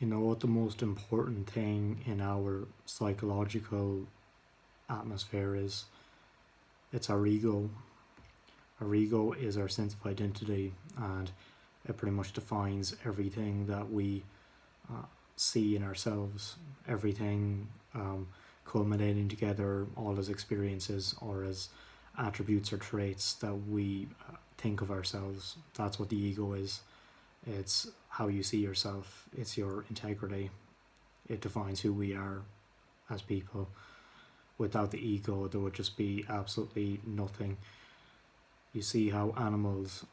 You know what the most important thing in our psychological atmosphere is? It's our ego. Our ego is our sense of identity, and it pretty much defines everything that we see in ourselves, everything culminating together, all as experiences or as attributes or traits that we think of ourselves. That's what the ego is. It's how you see yourself, it's your integrity. It defines who we are as people. Without the ego, there would just be absolutely nothing. You see how animals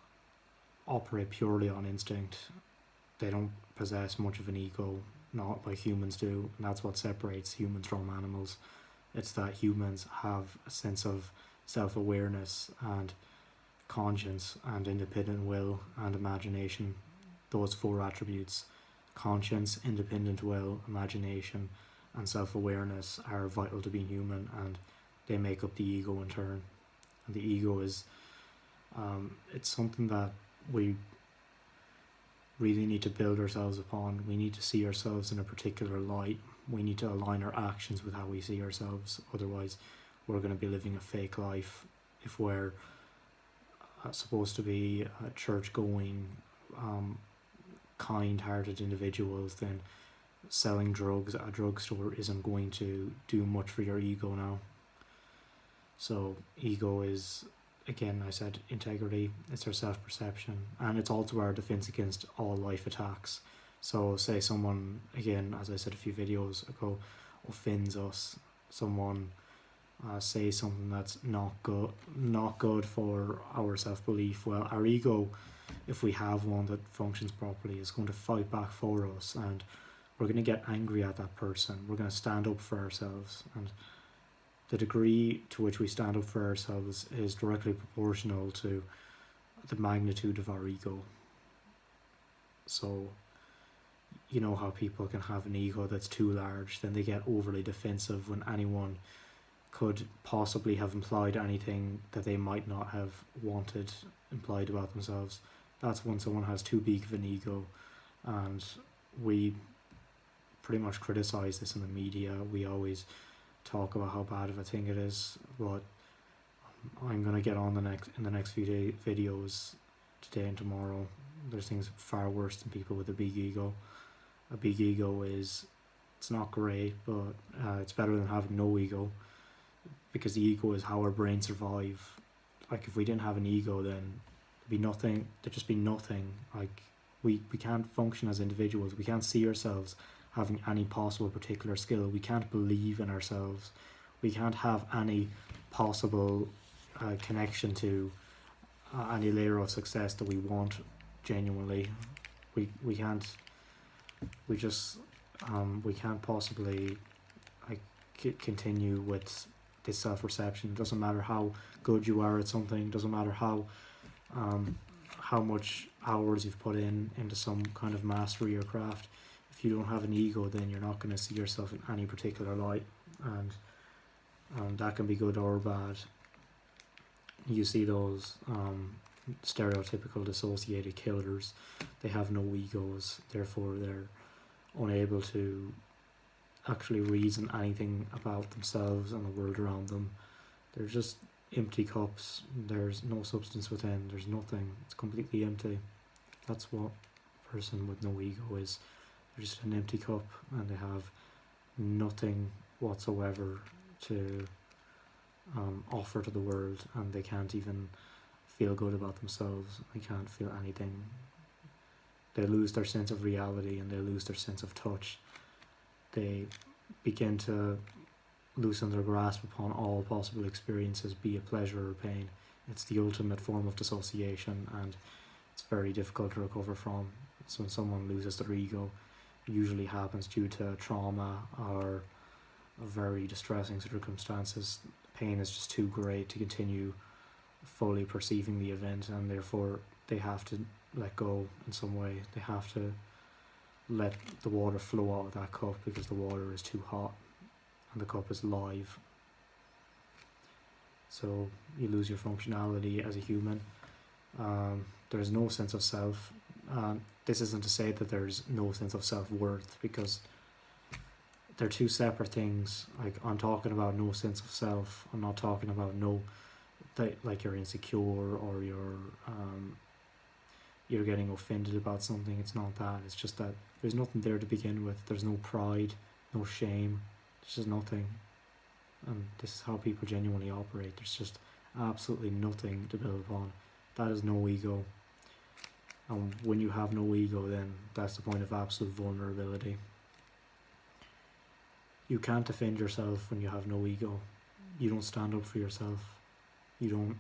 operate purely on instinct. They don't possess much of an ego, not like humans do, and that's what separates humans from animals. It's that humans have a sense of self-awareness and conscience and independent will and imagination. Those four attributes, conscience, independent will, imagination and self-awareness, are vital to being human, and they make up the ego in turn. And the ego is it's something that we really need to build ourselves upon. We need to see ourselves in a particular light. We need to align our actions with how we see ourselves. Otherwise, we're going to be living a fake life. If we're supposed to be church-going, kind-hearted individuals, then selling drugs at a drugstore isn't going to do much for your ego now. So ego is, again, I said integrity, it's our self-perception, and it's also our defense against all life attacks. So say someone, again, as I said a few videos ago, offends us, someone say something that's not good for our self-belief. Well, our ego, if we have one that functions properly, is going to fight back for us, and we're going to get angry at that person. We're going to stand up for ourselves, and the degree to which we stand up for ourselves is directly proportional to the magnitude of our ego. So, you know how people can have an ego that's too large, then they get overly defensive when anyone could possibly have implied anything that they might not have wanted implied about themselves. That's when someone has too big of an ego, and we pretty much criticize this in the media. We always talk about how bad of a thing it is, but I'm gonna get on in the next few videos today and tomorrow. There's things far worse than people with a big ego. A big ego it's not great, but it's better than having no ego, because the ego is how our brains survive. Like, if we didn't have an ego, then there'd just be nothing. Like, we can't function as individuals. We can't see ourselves having any possible particular skill. We can't believe in ourselves. We can't have any possible connection to any layer of success that we want genuinely. We can't possibly continue with this self-perception. It doesn't matter how good you are at something. It doesn't matter how much hours you've put into some kind of mastery or craft. If you don't have an ego, then you're not going to see yourself in any particular light, and that can be good or bad. You see those stereotypical dissociated killers. They have no egos, therefore they're unable to actually reason anything about themselves and the world around them. They're just empty cups. There's no substance within. There's nothing. It's completely empty. That's what a person with no ego is. They're just an empty cup, and they have nothing whatsoever to offer to the world, and they can't even feel good about themselves. They can't feel anything. They lose their sense of reality, and they lose their sense of touch. They begin to loosen their grasp upon all possible experiences, be it pleasure or pain. It's the ultimate form of dissociation, and it's very difficult to recover from. So when someone loses their ego, it usually happens due to trauma or very distressing circumstances. Pain is just too great to continue fully perceiving the event, and therefore they have to let go in some way. They have to let the water flow out of that cup, because the water is too hot and the cup is live. So you lose your functionality as a human. There's no sense of self. This isn't to say that there's no sense of self-worth, because they're two separate things. Like, I'm talking about no sense of self. I'm not talking about that like you're insecure or you're getting offended about something. It's not that. It's just that there's nothing there to begin with. There's no pride, no shame. There's just nothing. And this is how people genuinely operate. There's just absolutely nothing to build upon. That is no ego. And when you have no ego, then that's the point of absolute vulnerability. You can't defend yourself when you have no ego. You don't stand up for yourself. You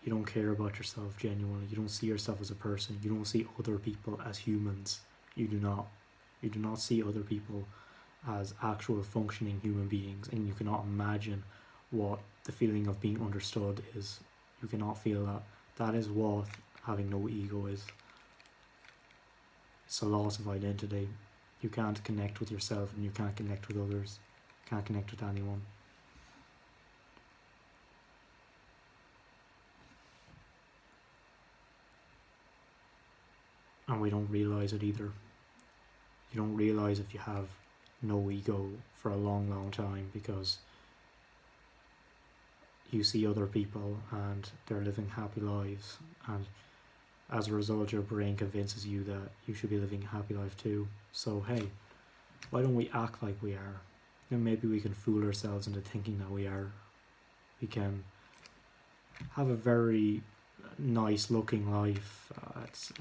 don't care about yourself genuinely. You don't see yourself as a person. You don't see other people as humans. You do not see other people as actual functioning human beings, and you cannot imagine what the feeling of being understood is. You cannot feel that. That is what having no ego is. It's a loss of identity. You can't connect with yourself, and you can't connect with others. You can't connect with anyone. And we don't realize it either. You don't realize if you have no ego for a long, long time, because you see other people and they're living happy lives, and as a result your brain convinces you that you should be living a happy life too. So hey, why don't we act like we are? And maybe we can fool ourselves into thinking that we are. We can have a very nice looking life.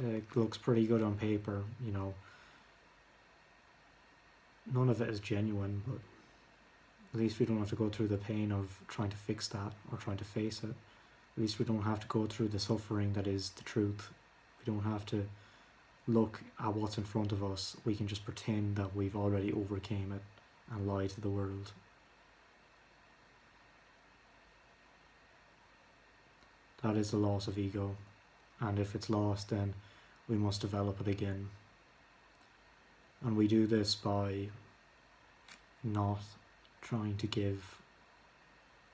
It looks pretty good on paper, you know. None of it is genuine, but at least we don't have to go through the pain of trying to fix that or trying to face it. At least we don't have to go through the suffering that is the truth. We don't have to look at what's in front of us. We can just pretend that we've already overcame it and lie to the world. That is the loss of ego, and if it's lost, then we must develop it again. And we do this by not trying to give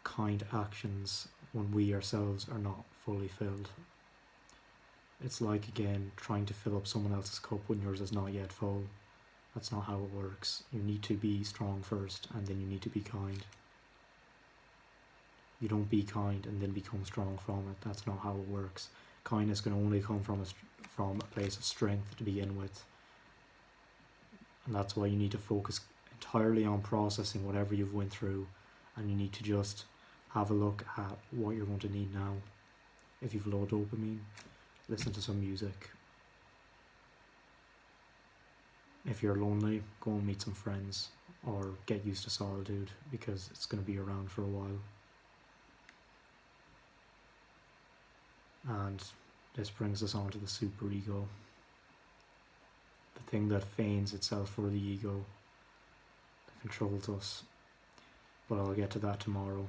kind actions when we ourselves are not fully filled. It's like, again, trying to fill up someone else's cup when yours is not yet full. That's not how it works. You need to be strong first, and then you need to be kind. You don't be kind and then become strong from it. That's not how it works. Kindness can only come from a place of strength to begin with. And that's why you need to focus entirely on processing whatever you've went through, and you need to just have a look at what you're going to need now. If you've low dopamine, listen to some music. If you're lonely, go and meet some friends, or get used to solitude, because it's going to be around for a while. And this brings us on to the superego, the thing that feigns itself for the ego, that controls us. But I'll get to that tomorrow.